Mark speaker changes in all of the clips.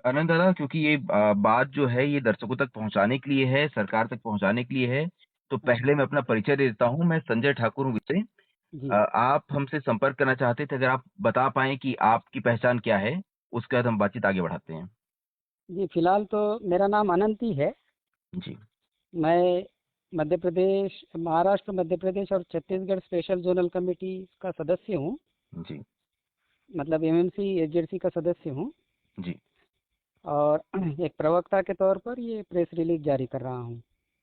Speaker 1: आनंद दादा, क्योंकि ये बात जो है ये दर्शकों तक पहुँचाने के लिए है, सरकार तक पहुँचाने के लिए है, तो
Speaker 2: अच्छा।
Speaker 1: पहले मैं अपना परिचय दे देता हूँ। मैं संजय ठाकुर हूँ विषय।
Speaker 2: जी।
Speaker 1: आप हमसे संपर्क करना चाहते थे, अगर आप बता पाएँ कि आपकी पहचान क्या है? उसके बाद हम बातचीत आगे बढ़ाते हैं।
Speaker 2: जी, फिलहाल तो मेरा नाम अनंत ही है।
Speaker 1: जी,
Speaker 2: मैं मध्य प्रदेश, महाराष्ट्र, मध्य प्रदेश और छत्तीसगढ़ स्पेशल जोनल कमेटी का सदस्य हूँ।
Speaker 1: जी,
Speaker 2: मतलब एमएमसी एसजेडसी का सदस्य हूँ।
Speaker 1: जी,
Speaker 2: और एक प्रवक्ता के तौर पर ये प्रेस रिलीज जारी कर रहा हूँ,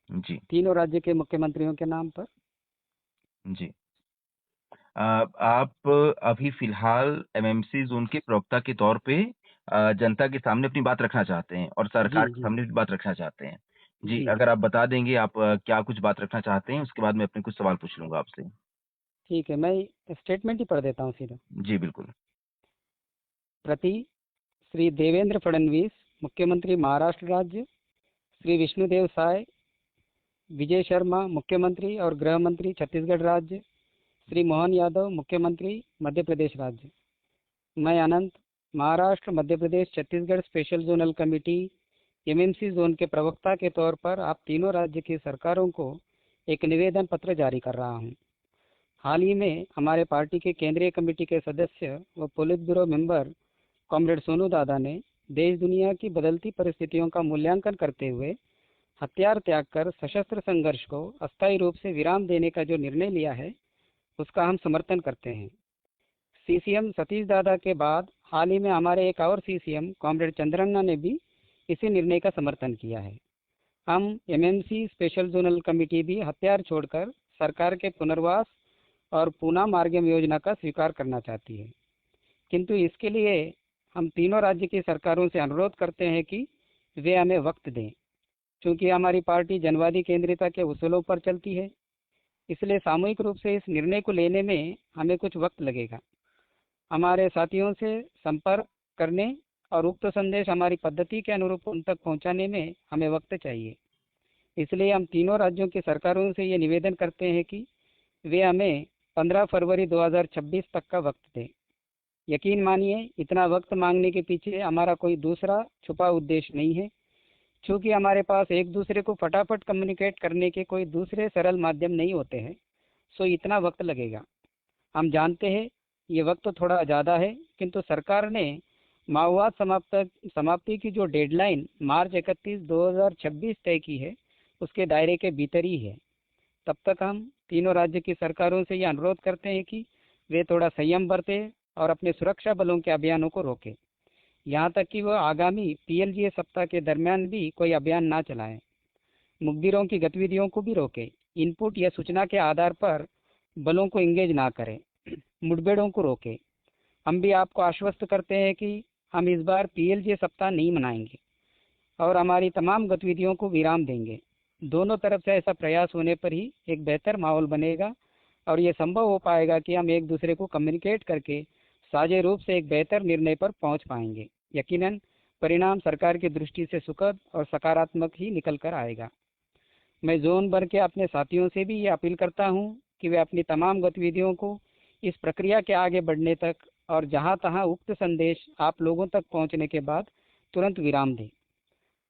Speaker 1: जी,
Speaker 2: तीनों राज्य के मुख्यमंत्रियों के नाम पर।
Speaker 1: जी। आप अभी फ़िलहाल एमएमसी ज़ोन के प्रवक्ता के तौर पे जनता के सामने अपनी बात रखना चाहते हैं और
Speaker 2: जी
Speaker 1: सरकार के
Speaker 2: जी।
Speaker 1: सामने भी बात रखना चाहते हैं। जी,
Speaker 2: जी
Speaker 1: अगर आप बता देंगे आप क्या कुछ बात रखना चाहते हैं, उसके बाद मैं अपने कुछ सवाल पूछ लूँगा आपसे।
Speaker 2: ठीक है, मैं स्टेटमेंट ही पढ़ देता हूँ सीधा।
Speaker 1: जी, बिल्कुल।
Speaker 2: प्रति श्री देवेंद्र फडणवीस, मुख्यमंत्री महाराष्ट्र राज्य, श्री विष्णुदेव साय, विजय शर्मा, मुख्यमंत्री और गृह मंत्री छत्तीसगढ़ राज्य, श्री मोहन यादव, मुख्यमंत्री मध्य प्रदेश राज्य। मैं Anant, Maharashtra, Madhya Pradesh, Chhattisgarh special zonal committee MMC zone के प्रवक्ता के तौर पर आप तीनों राज्य की सरकारों को एक निवेदन पत्र जारी कर रहा हूं। हाल ही में हमारे पार्टी के केंद्रीय कमेटी के सदस्य व polit bureau member comrade Sonu दादा ने देश दुनिया की बदलती परिस्थितियों का मूल्यांकन करते हुए हथियार त्याग कर सशस्त्र संघर्ष को अस्थायी रूप से विराम देने का जो निर्णय लिया है, उसका हम समर्थन करते हैं। सीसीएम सतीश दादा के बाद हाल ही में हमारे एक और सीसीएम कॉमरेड चंद्रन्ना ने भी इसी निर्णय का समर्थन किया है। हम एमएमसी स्पेशल जोनल कमेटी भी हथियार छोड़कर सरकार के पुनर्वास और पूना मार्गम योजना का स्वीकार करना चाहती है, किंतु इसके लिए हम तीनों राज्य की सरकारों से अनुरोध करते हैं कि वे हमें वक्त दें। चूंकि हमारी पार्टी जनवादी केंद्रिता के उसूलों पर चलती है, इसलिए सामूहिक रूप से इस निर्णय को लेने में हमें कुछ वक्त लगेगा। हमारे साथियों से संपर्क करने और उक्त संदेश हमारी पद्धति के अनुरूप उन तक पहुंचाने में हमें वक्त चाहिए। इसलिए हम तीनों राज्यों की सरकारों से ये निवेदन करते हैं कि वे हमें 15 फरवरी 2026 तक का वक्त दें। यकीन मानिए, इतना वक्त मांगने के पीछे हमारा कोई दूसरा छुपा उद्देश्य नहीं है। चूंकि हमारे पास एक दूसरे को फटाफट कम्युनिकेट करने के कोई दूसरे सरल माध्यम नहीं होते हैं, सो इतना वक्त लगेगा। हम जानते हैं ये वक्त थोड़ा ज़्यादा है, किंतु सरकार ने माओवाद समाप्ति की जो डेडलाइन मार्च 31 2026 तय की है, उसके दायरे के भीतर ही है। तब तक हम तीनों राज्य की सरकारों से ये अनुरोध करते हैं कि वे थोड़ा संयम बरतें और अपने सुरक्षा बलों के अभियानों को रोकें। यहाँ तक कि वह आगामी पीएलजीए सप्ताह के दरमियान भी कोई अभियान ना चलाएं। मुखबिरों की गतिविधियों को भी रोकें। इनपुट या सूचना के आधार पर बलों को इंगेज ना करें। मुठभेड़ों को रोकें। हम भी आपको आश्वस्त करते हैं कि हम इस बार पीएलजीए सप्ताह नहीं मनाएंगे और हमारी तमाम गतिविधियों को विराम देंगे। दोनों तरफ से ऐसा प्रयास होने पर ही एक बेहतर माहौल बनेगा और ये संभव हो पाएगा कि हम एक दूसरे को कम्युनिकेट करके साझे रूप से एक बेहतर निर्णय पर पहुंच पाएंगे। यकीनन परिणाम सरकार की दृष्टि से सुखद और सकारात्मक ही निकल कर आएगा। मैं जोन भर के अपने साथियों से भी ये अपील करता हूँ कि वे अपनी तमाम गतिविधियों को इस प्रक्रिया के आगे बढ़ने तक और जहाँ तहाँ उक्त संदेश आप लोगों तक पहुँचने के बाद तुरंत विराम दें।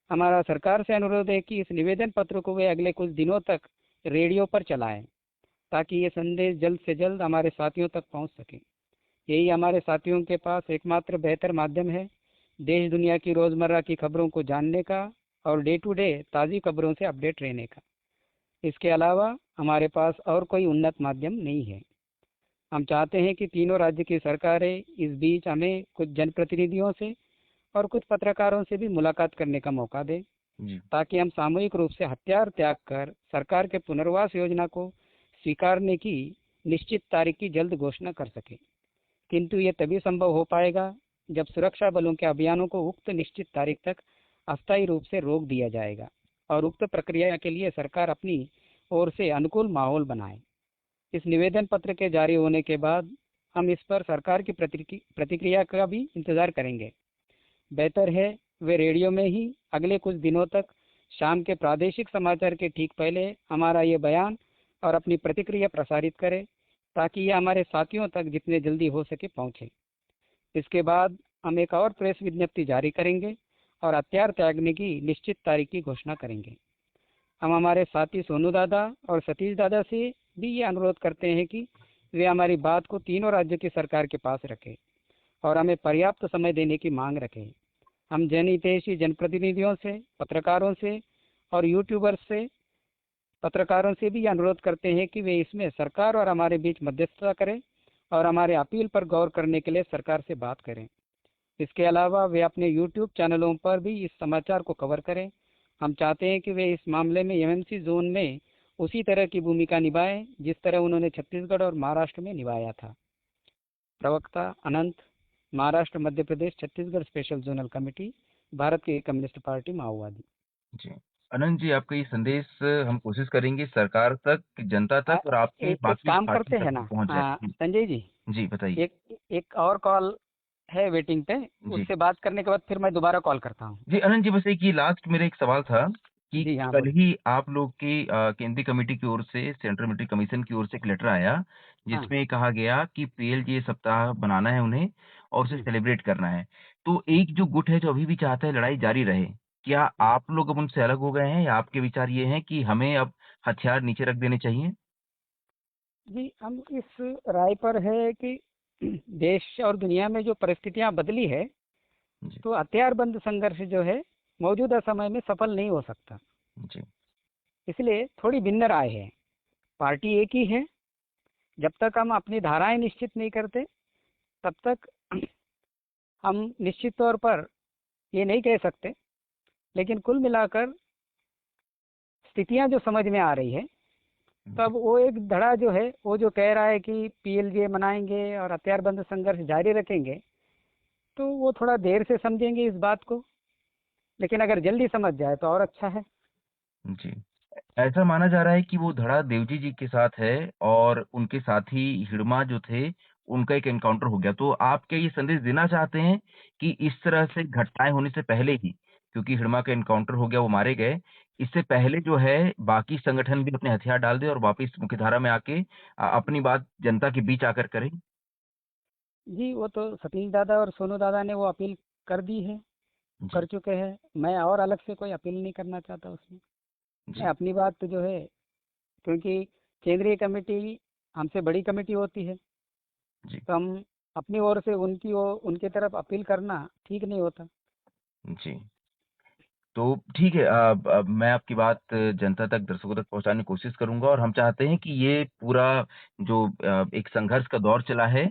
Speaker 2: हमारा सरकार से अनुरोध है कि इस निवेदन पत्र को वे अगले कुछ दिनों तक रेडियो पर चलाएं, ताकि ये संदेश जल्द से जल्द हमारे साथियों तक पहुंच सके। यही हमारे साथियों के पास एकमात्र बेहतर माध्यम है देश दुनिया की रोज़मर्रा की खबरों को जानने का और डे टू डे ताज़ी खबरों से अपडेट रहने का। इसके अलावा हमारे पास और कोई उन्नत माध्यम नहीं है। हम चाहते हैं कि तीनों राज्य की सरकारें इस बीच हमें कुछ जनप्रतिनिधियों से और कुछ पत्रकारों से भी मुलाकात करने का मौका दें,
Speaker 1: जी,
Speaker 2: ताकि हम सामूहिक रूप से हथियार त्याग कर सरकार के पुनर्वास योजना को स्वीकारने की निश्चित तारीख की जल्द घोषणा कर सकें। किंतु ये तभी संभव हो पाएगा जब सुरक्षा बलों के अभियानों को उक्त निश्चित तारीख तक अस्थायी रूप से रोक दिया जाएगा और उक्त प्रक्रिया के लिए सरकार अपनी ओर से अनुकूल माहौल बनाए। इस निवेदन पत्र के जारी होने के बाद हम इस पर सरकार की प्रतिक्रिया का भी इंतजार करेंगे। बेहतर है वे रेडियो में ही अगले कुछ दिनों तक शाम के प्रादेशिक समाचार के ठीक पहले हमारा ये बयान और अपनी प्रतिक्रिया प्रसारित करें, ताकि ये हमारे साथियों तक जितने जल्दी हो सके पहुंचे। इसके बाद हम एक और प्रेस विज्ञप्ति जारी करेंगे और हथियार त्यागने की निश्चित तारीख की घोषणा करेंगे। हम हमारे साथी सोनू दादा और सतीश दादा से भी ये अनुरोध करते हैं कि वे हमारी बात को तीनों राज्यों की सरकार के पास रखें और हमें पर्याप्त समय देने की मांग रखें। हम जनहितैषी जनप्रतिनिधियों से, पत्रकारों से और यूट्यूबर्स से पत्रकारों से भी ये अनुरोध करते हैं कि वे इसमें सरकार और हमारे बीच मध्यस्थता करें और हमारे अपील पर गौर करने के लिए सरकार से बात करें। इसके अलावा वे अपने यूट्यूब चैनलों पर भी इस समाचार को कवर करें। हम चाहते हैं कि वे इस मामले में एमएमसी जोन में उसी तरह की भूमिका निभाएं जिस तरह उन्होंने छत्तीसगढ़ और महाराष्ट्र में निभाया था। प्रवक्ता Anant, Maharashtra Madhya Pradesh Chhattisgarh special zonal committee, Bharat की कम्युनिस्ट पार्टी माओवादी।
Speaker 1: जी अनंत जी, आपका ये संदेश हम कोशिश करेंगे सरकार तक, जनता तक और आपकी
Speaker 2: एक
Speaker 1: बाकी
Speaker 2: काम
Speaker 1: पार्टी
Speaker 2: करते
Speaker 1: तक
Speaker 2: हैं
Speaker 1: भी
Speaker 2: ना
Speaker 1: पहुंच जाए। जी
Speaker 2: संजय जी,
Speaker 1: जी बताइए।
Speaker 2: एक और कॉल है वेटिंग पे,
Speaker 1: जी
Speaker 2: उससे बात करने के बाद फिर मैं दोबारा कॉल करता हूँ।
Speaker 1: जी अनंत जी, बस एक ये लास्ट मेरा एक सवाल था कि
Speaker 2: जी हाँ,
Speaker 1: कल
Speaker 2: बोलिए।
Speaker 1: ही आप लोग की केंद्रीय कमेटी की ओर से, सेंट्रल मिलिट्री कमीशन की ओर से एक लेटर आया
Speaker 2: हाँ।
Speaker 1: जिसमें कहा गया कि पीएलजीए सप्ताह बनाना है उन्हें और उसे
Speaker 2: हम्म,
Speaker 1: सेलिब्रेट करना है। तो एक जो गुट है जो अभी भी चाहता है लड़ाई जारी रहे, क्या
Speaker 2: हम्म।
Speaker 1: आप लोग अब उनसे अलग हो गए हैं या आपके विचार ये हैं कि हमें अब हथियार नीचे रख देने चाहिए?
Speaker 2: जी, हम इस राय पर है कि देश और दुनिया में जो परिस्थितियां बदली है,
Speaker 1: जी
Speaker 2: तो हथियारबंद संघर्ष जो है मौजूदा समय में सफल नहीं हो सकता।
Speaker 1: जी
Speaker 2: इसलिए थोड़ी भिन्न राय है। पार्टी एक ही है। जब तक हम अपनी धाराएं निश्चित नहीं करते, तब तक हम निश्चित तौर पर ये नहीं कह सकते। लेकिन कुल मिलाकर स्थितियां जो समझ में आ रही है,
Speaker 1: जी
Speaker 2: तब वो एक धड़ा जो है, वो जो कह रहा है कि पीएलजे मनाएंगे और हथियारबंद संघर्ष जारी रखेंगे, तो वो थोड़ा देर से समझेंगे इस बात को। लेकिन अगर जल्दी समझ जाए तो और अच्छा है।
Speaker 1: जी। ऐसा माना जा रहा है कि वो धड़ा देवजी जी के साथ है और उनके साथी हिड़मा जो थे, उनका एक एनकाउंटर हो गया। तो आप क्या ये संदेश देना चाहते हैं कि इस तरह से घटनाएँ होने से पहले ही, क्योंकि हिड़मा का एनकाउंटर हो गया, वो मारे गए, इससे पहले जो है बाकी संगठन भी अपने हथियार डाल दें और वापिस मुख्यधारा में आके अपनी बात जनता के बीच आकर करें?
Speaker 2: जी, वो तो सतीश दादा और सोनू दादा ने वो अपील कर दी है, कर
Speaker 1: जी,
Speaker 2: चुके हैं। मैं और अलग से कोई अपील नहीं करना चाहता उसमें। मैं
Speaker 1: जी,
Speaker 2: अपनी बात जो है, क्योंकि केंद्रीय कमेटी हमसे बड़ी कमेटी होती है,
Speaker 1: जी,
Speaker 2: तो हम अपनी ओर से उनकी तरफ अपील करना ठीक नहीं होता।
Speaker 1: जी। तो ठीक है, मैं आपकी बात जनता तक, दर्शकों तक पहुँचाने की कोशिश करूँगा और हम चाहते हैं कि ये पूरा जो एक संघर्ष का दौर चला है,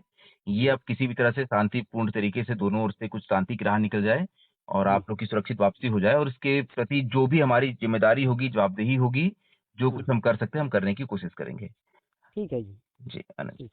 Speaker 1: ये
Speaker 2: जी।
Speaker 1: अब किसी भी तरह से शांतिपूर्ण तरीके से दोनों ओर से कुछ शांति की राह निकल जाए और
Speaker 2: जी।
Speaker 1: आप लोग की सुरक्षित वापसी हो जाए और इसके प्रति जो भी हमारी ज़िम्मेदारी होगी, जवाबदेही होगी, जो
Speaker 2: हाँ,
Speaker 1: कुछ हम कर सकते हैं, हम करने की कोशिश करेंगे।
Speaker 2: ठीक है जी।
Speaker 1: जी, आनंद।
Speaker 2: ठीक।